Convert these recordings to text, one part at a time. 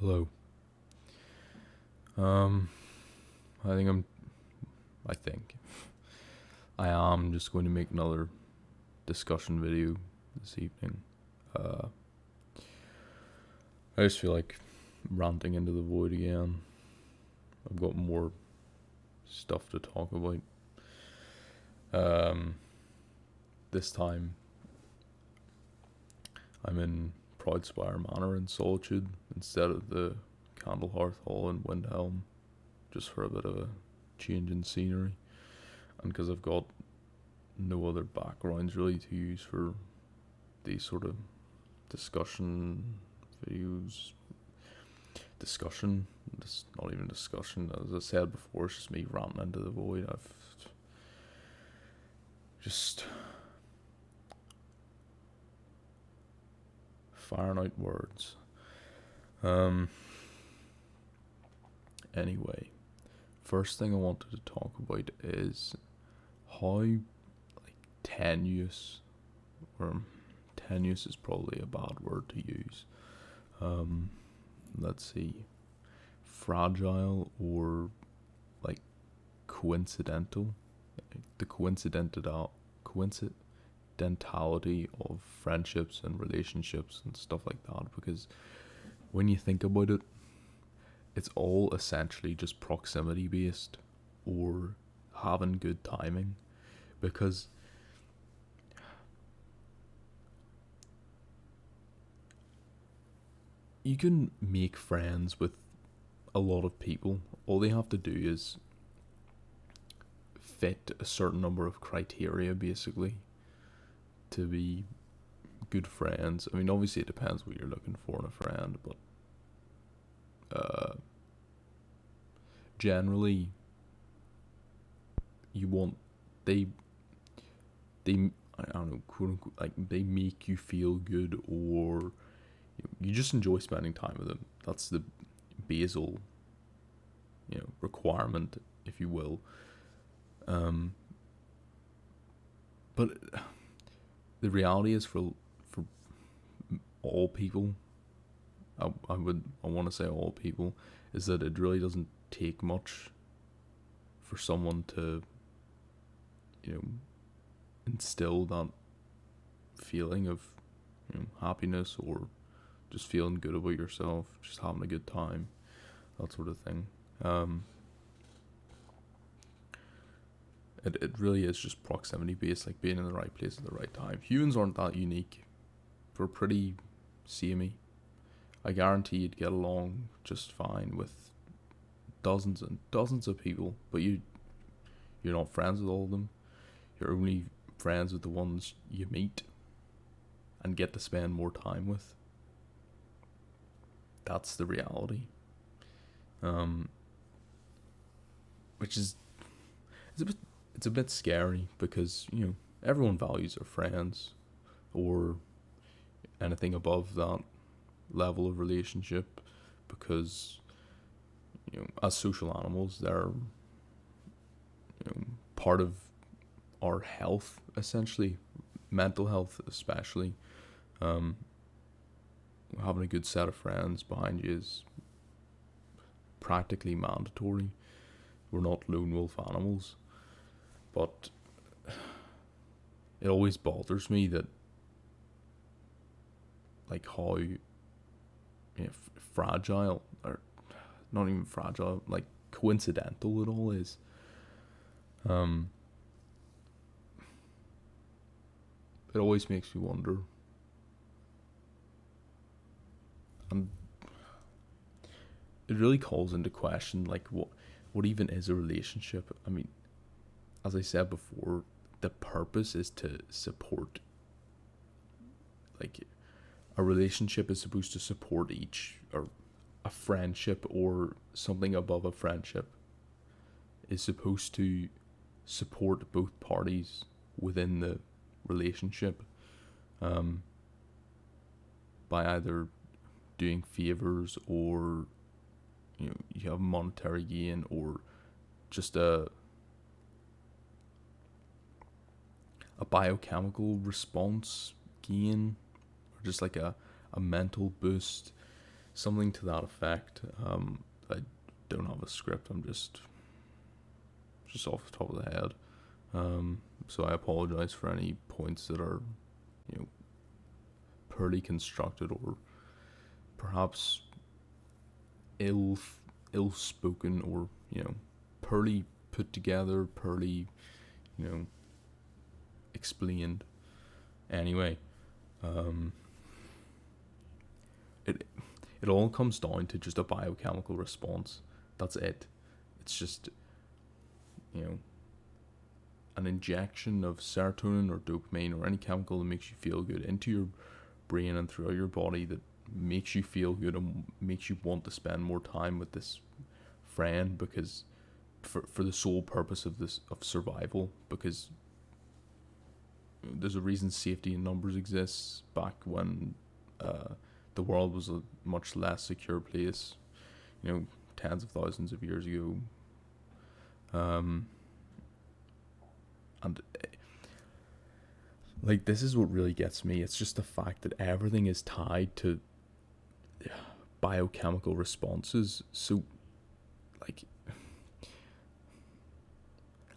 Hello. Um, I think I'm. I think I am just going to make another discussion video this evening. Uh, I just feel like ranting into the void again. I've got more stuff to talk about. Um, this time I'm in Proudspire Manor in Solitude instead of the Candlehearth Hall in Windhelm, just for a bit of a change in scenery, and because I've got no other backgrounds really to use for these sort of discussion videos. Discussion, it's not even discussion. As I said before, it's just me ranting into the void. I've just firing out words. Anyway, first thing I wanted to talk about is how tenuous, or tenuous is probably a bad word to use. Let's see, fragile or like coincidental, the coincidentality of friendships and relationships and stuff like that. Because when you think about it, it's all essentially just proximity based or having good timing. Because you can make friends with a lot of people. All they have to do is fit a certain number of criteria, basically, to be good friends. I mean, obviously, it depends what you're looking for in a friend, but generally, you want they they I don't know, quote unquote, like they make you feel good, or you just enjoy spending time with them. That's the basal, requirement, if you will. But the reality is, for all people, I want to say all people, is that it really doesn't take much for someone to, instill that feeling of, happiness, or just feeling good about yourself, just having a good time, that sort of thing. It really is just proximity based, like being in the right place at the right time. Humans aren't that unique. We're pretty samey. I guarantee you'd get along just fine with dozens and dozens of people, but you're not friends with all of them. You're only friends with the ones you meet and get to spend more time with. That's the reality. Which is it's a bit scary, because everyone values their friends, or anything above that level of relationship, because as social animals, they're part of our health, essentially, mental health especially. Having a good set of friends behind you is practically mandatory. We're not lone wolf animals. But it always bothers me that, like, how fragile, or not even fragile, like coincidental it all is. It always makes me wonder, and it really calls into question, like, what even is a relationship. I mean, as I said before, the purpose is to support, like, a relationship is supposed to support each, or a friendship or something above a friendship is supposed to support both parties within the relationship, by either doing favors, or you have monetary gain, or just a biochemical response gain, or just like a mental boost. something to that effect. I don't have a script. I'm just off the top of the head. So I apologize for any points that are, you know, poorly constructed or perhaps ill ill spoken, or poorly put together, poorly explained. Anyway, um, it it all comes down to just a biochemical response. That's it. It's just you know an injection of serotonin or dopamine or any chemical that makes you feel good into your brain and throughout your body, that makes you feel good and makes you want to spend more time with this friend, because for the sole purpose of survival, because there's a reason safety in numbers exists back when the world was a much less secure place, tens of thousands of years ago. And like, this is what really gets me. It's just the fact that everything is tied to biochemical responses. So, like,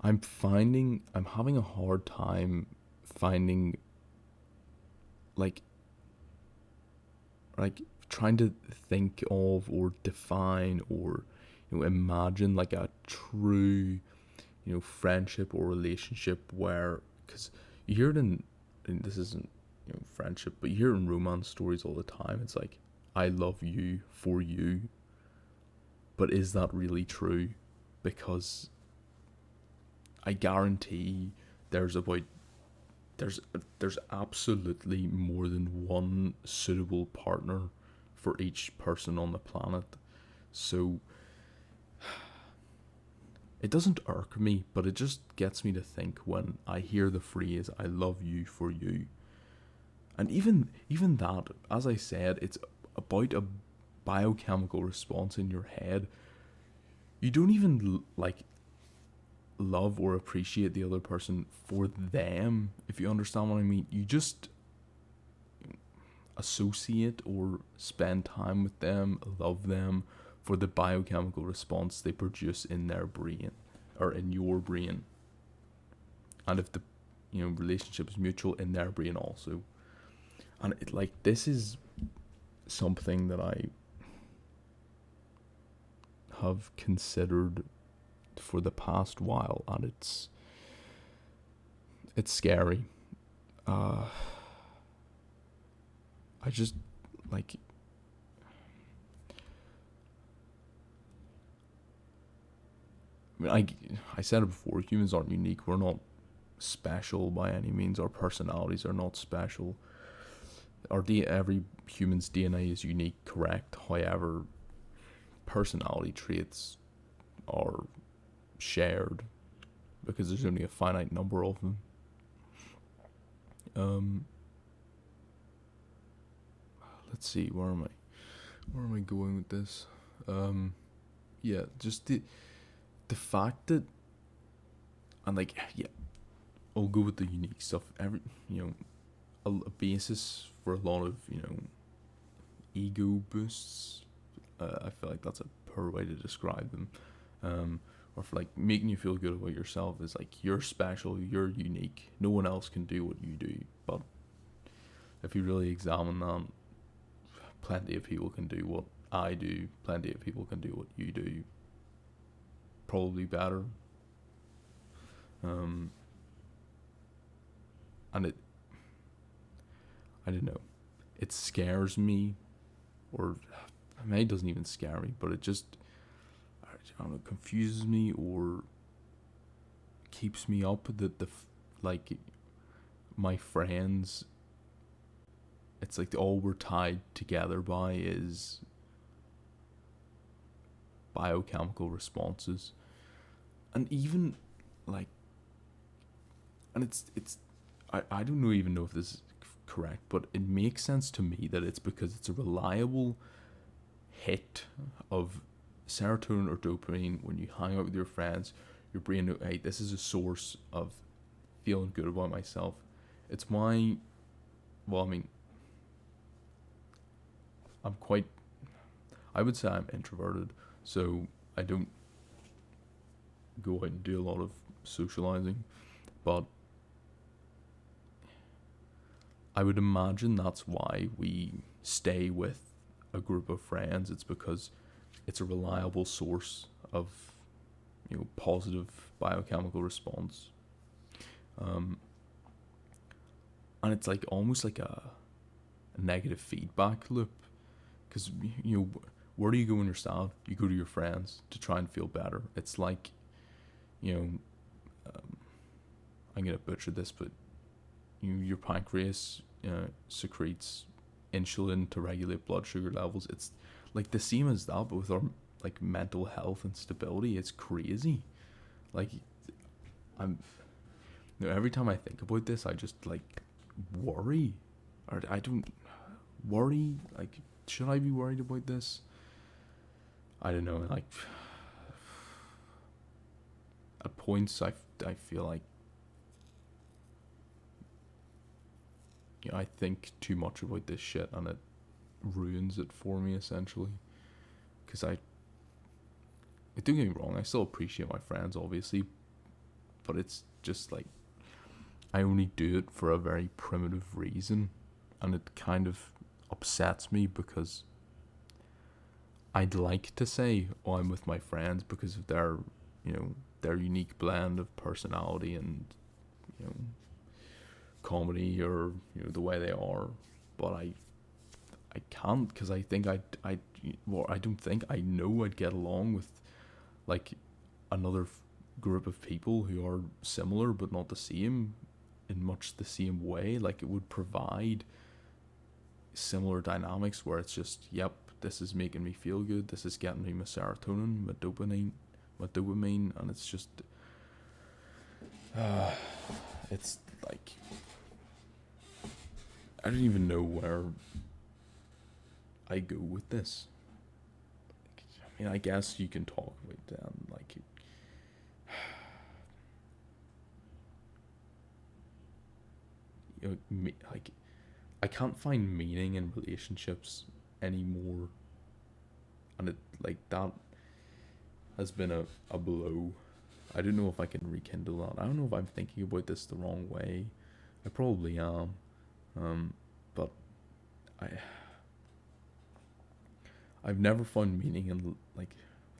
I'm having a hard time finding, like trying to think of or define or imagine like a true friendship or relationship where, because you hear it and this isn't friendship, but you hear it in romance stories all the time. It's like, I love you for you. But is that really true? Because I guarantee there's absolutely more than one suitable partner for each person on the planet. So it doesn't irk me, but it just gets me to think when I hear the phrase "I love you for you." And even that, as I said, it's about a biochemical response in your head. You don't even love or appreciate the other person for them, if you understand what I mean. You just associate or spend time with them, love them for the biochemical response they produce in their brain or in your brain. And if the relationship is mutual, in their brain also. And this is something that I have considered for the past while, and it's scary. I just I said it before, humans aren't unique. We're not special by any means. Our personalities are not special. Every human's DNA is unique, correct. However, personality traits are shared because there's only a finite number of them. Let's see, where am I going with this? Yeah, just the fact that, and I'll go with the unique stuff. A basis for a lot of ego boosts. I feel like that's a poor way to describe them. Or for making you feel good about yourself is you're special, you're unique. No one else can do what you do. But if you really examine that, plenty of people can do what I do. Plenty of people can do what you do. Probably better. And I don't know. It scares me, or maybe it doesn't even scare me, but it just, I don't know, confuses me or keeps me up that my friends, it's all we're tied together by is biochemical responses. And even and it's I don't even know if this is correct, but it makes sense to me that it's because it's a reliable hit of serotonin or dopamine when you hang out with your friends. Your brain knows, hey, this is a source of feeling good about myself. It's my, well, I mean, I'm quite I would say I'm introverted, so I don't go out and do a lot of socializing, but I would imagine that's why we stay with a group of friends. It's because it's a reliable source of, positive biochemical response. Um, and it's like almost like a negative feedback loop, because where do you go when you're sad? You go to your friends to try and feel better. It's like, you know I'm gonna butcher this, but your pancreas secretes insulin to regulate blood sugar levels. It's like the same as that, but with our like mental health and stability. It's crazy. Like, I'm every time I think about this, I just like worry, or I don't worry. Like, should I be worried about this? I don't know. Like, at points, I feel like, I think too much about this shit, and it ruins it for me essentially. Because don't get me wrong, I still appreciate my friends, obviously, but it's just like I only do it for a very primitive reason, and it kind of upsets me because I'd like to say, "Oh, I'm with my friends," because of their unique blend of personality and you know comedy, or the way they are, but I can't, because I think I don't think, I know I'd get along with like another group of people who are similar but not the same in much the same way. Like, it would provide similar dynamics where it's just, yep, this is making me feel good, this is getting me my serotonin, my dopamine, and it's just it's like I don't even know where I go with this. I mean, I guess you can talk about them, like, like, I can't find meaning in relationships anymore, and it, like, that has been a blow. I don't know if I can rekindle that. I don't know if I'm thinking about this the wrong way. I probably am, but I I've never found meaning in like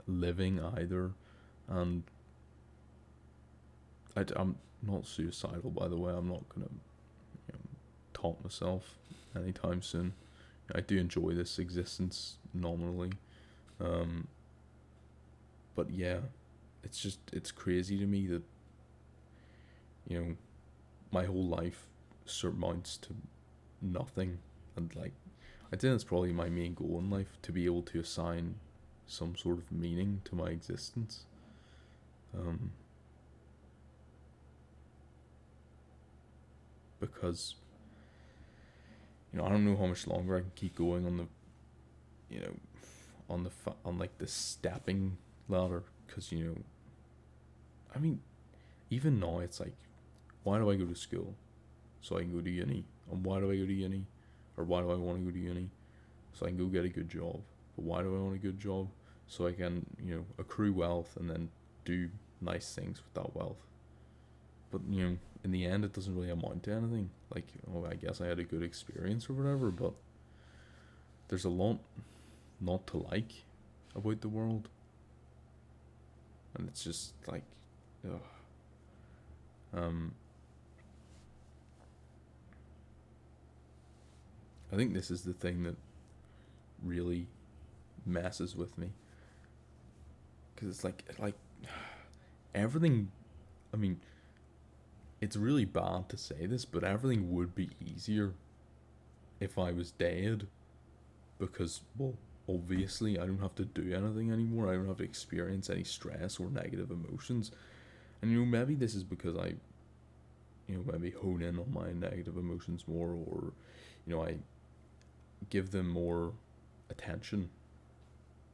living either, and I'm not suicidal, by the way. I'm not gonna taunt myself anytime soon. I do enjoy this existence nominally, um, but yeah, it's crazy to me that my whole life surmounts to nothing, and like I think that's probably my main goal in life, to be able to assign some sort of meaning to my existence. Um, because I don't know how much longer I can keep going on the you know on like the stepping ladder, because I mean, even now it's like, why do I go to school? So I can go to uni. And why do I go to uni? Or why do I want to go to uni? So I can go get a good job. But why do I want a good job? So I can, accrue wealth and then do nice things with that wealth. But, in the end, it doesn't really amount to anything. Like, oh, I guess I had a good experience or whatever, but there's a lot not to like about the world. And it's just like, ugh. I think this is the thing that really messes with me, because it's like everything. I mean, it's really bad to say this, but everything would be easier if I was dead, because, well, obviously I don't have to do anything anymore. I don't have to experience any stress or negative emotions. And maybe this is because I maybe hone in on my negative emotions more, or I give them more attention.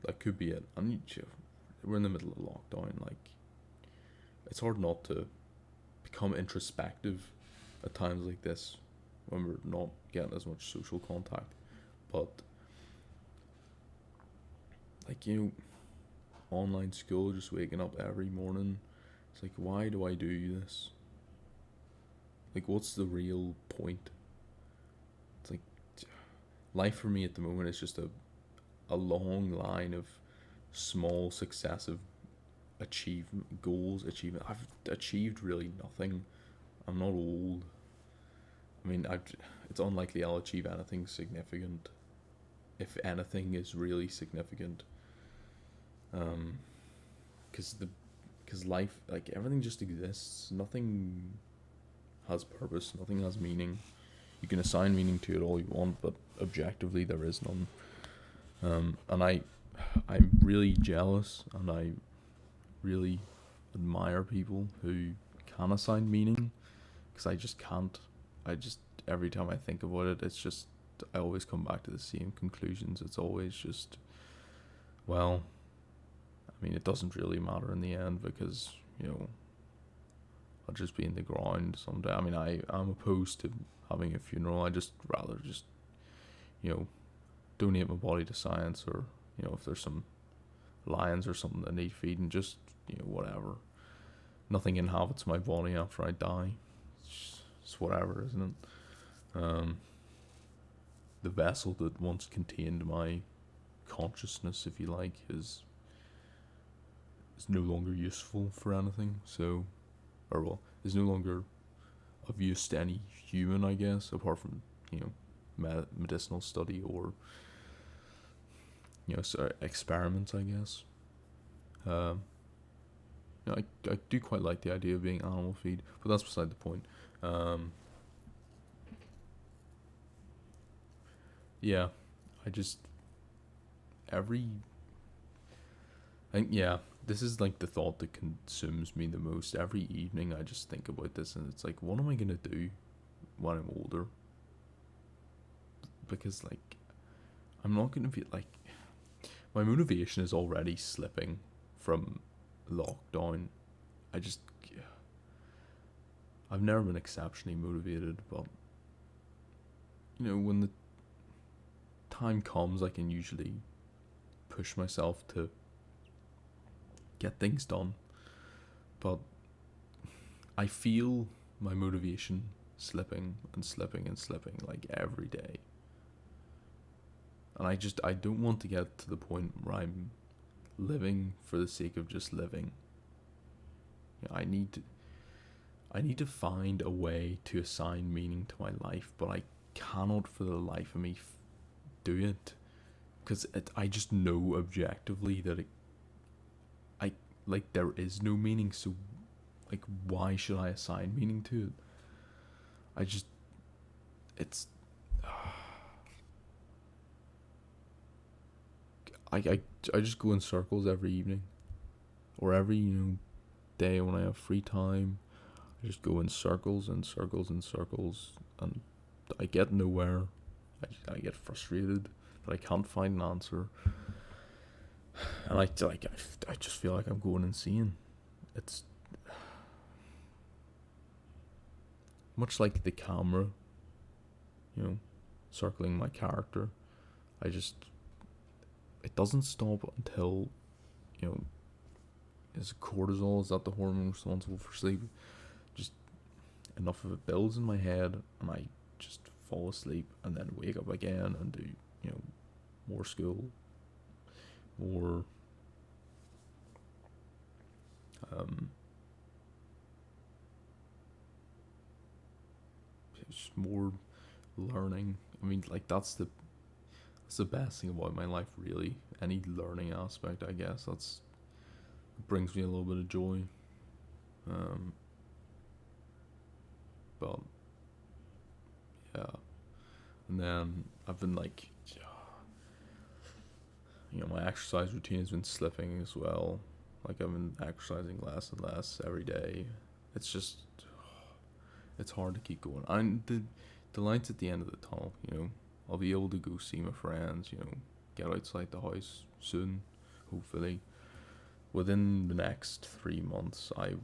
That could be it. I mean, we're in the middle of lockdown. Like, it's hard not to become introspective at times like this, when we're not getting as much social contact. But like, online school, just waking up every morning. It's like, why do I do this? Like, what's the real point? It's like, life for me at the moment is just a long line of small successive achievement goals achievement. I've achieved really nothing. I'm not old. I mean, it's unlikely I'll achieve anything significant, if anything is really significant. Because life, like, everything just exists. Nothing has purpose. Nothing has meaning. You can assign meaning to it all you want, but objectively there is none. And I'm really jealous, and I really admire people who can assign meaning, because I just can't. I just, every time I think about it, it's just, I always come back to the same conclusions. It's always just, well, I mean, it doesn't really matter in the end, because, I'll just be in the ground someday. I mean, I'm opposed to having a funeral. I just rather just, donate my body to science, or, if there's some lions or something that need feeding, just, whatever. Nothing inhabits my body after I die. It's whatever, isn't it? The vessel that once contained my consciousness, if you like, is no longer useful for anything. So, or well, is no longer of use to any human, I guess, apart from medicinal study, or experiments, I guess. I do quite like the idea of being animal feed, but that's beside the point. Yeah, I just every I think, yeah, this is like the thought that consumes me the most. Every evening I just think about this, and it's like, what am I gonna do when I'm older? Because, like, I'm not gonna be like, my motivation is already slipping from lockdown. I just I've never been exceptionally motivated, but when the time comes, I can usually push myself to get things done. But I feel my motivation slipping and slipping and slipping, like, every day. And I don't want to get to the point where I'm living for the sake of just living. I need to find a way to assign meaning to my life, but I cannot for the life of me do it, because I just know objectively that there is no meaning. So, like, why should I assign meaning to it? It's I just go in circles every evening, or every day when I have free time. I just go in circles and circles and circles, and I get nowhere. I get frustrated that I can't find an answer, and I just feel like I'm going insane. It's much like the camera, circling my character. It doesn't stop until, is cortisol, is that the hormone responsible for sleep? Just enough of it builds in my head, and I just fall asleep, and then wake up again and do, more school, more, just more learning. I mean, like, that's the best thing about my life, really. Any learning aspect, I guess, brings me a little bit of joy. But yeah, and then I've been like, my exercise routine has been slipping as well. Like, I've been exercising less and less every day. It's just, it's hard to keep going. And the light's at the end of the tunnel. I'll be able to go see my friends. Get outside the house soon, hopefully. Within the next 3 months, I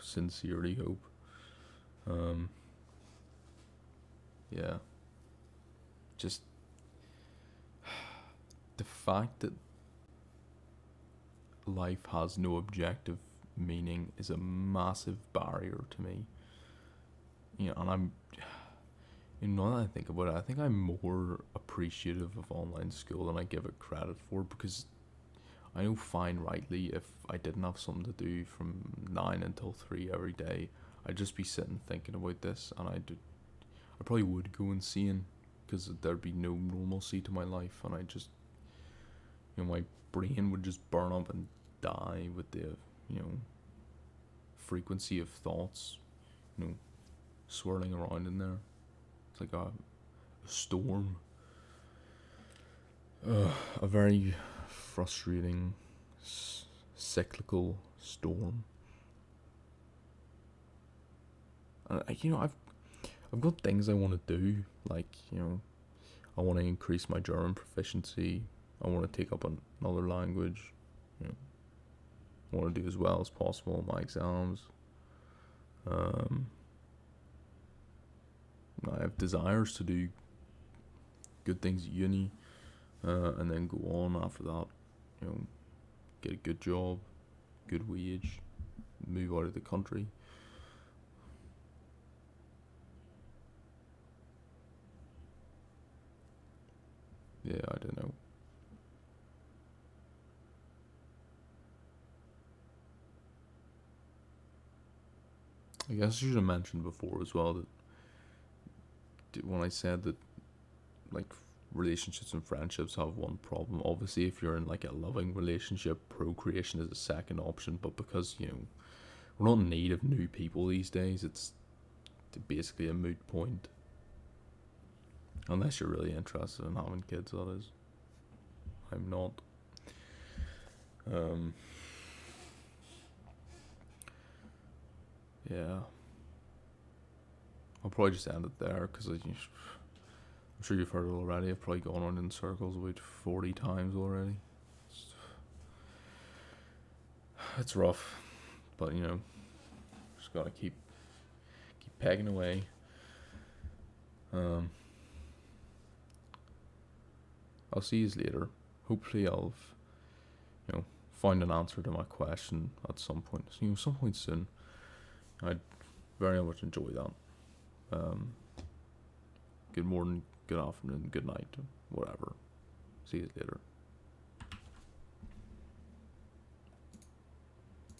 sincerely hope. Yeah. Just, the fact that life has no objective meaning is a massive barrier to me. And now that I think about it, I think I'm more appreciative of online school than I give it credit for, because I know fine rightly if I didn't have something to do from 9 until 3 every day, I'd just be sitting thinking about this, and I probably would go insane, because there'd be no normalcy to my life, and my brain would just burn up and die with the, you know, frequency of thoughts, you know, swirling around in there. It's like a storm. A very frustrating, cyclical storm. And I've got things I want to do, like I want to increase my German proficiency. I want to take up another language. You know, I want to do as well as possible in my exams. I have desires to do good things at uni, and then go on after that. Get a good job, good wage, move out of the country. Yeah, I don't know. I guess I should have mentioned before as well that when I said that, like, relationships and friendships have one problem. Obviously, if you're in like a loving relationship, procreation is a second option. But because we're not in need of new people these days, it's basically a moot point. Unless you're really interested in having kids, that is. I'm not. Yeah. I'll probably just end it there, because I'm sure you've heard it already. I've probably gone on in circles about 40 times already. It's rough, but just gotta keep pegging away. I'll see you later. Hopefully, I'll find an answer to my question at some point. Some point soon. I'd very much enjoy that. Good morning, good afternoon, good night, whatever. See you later.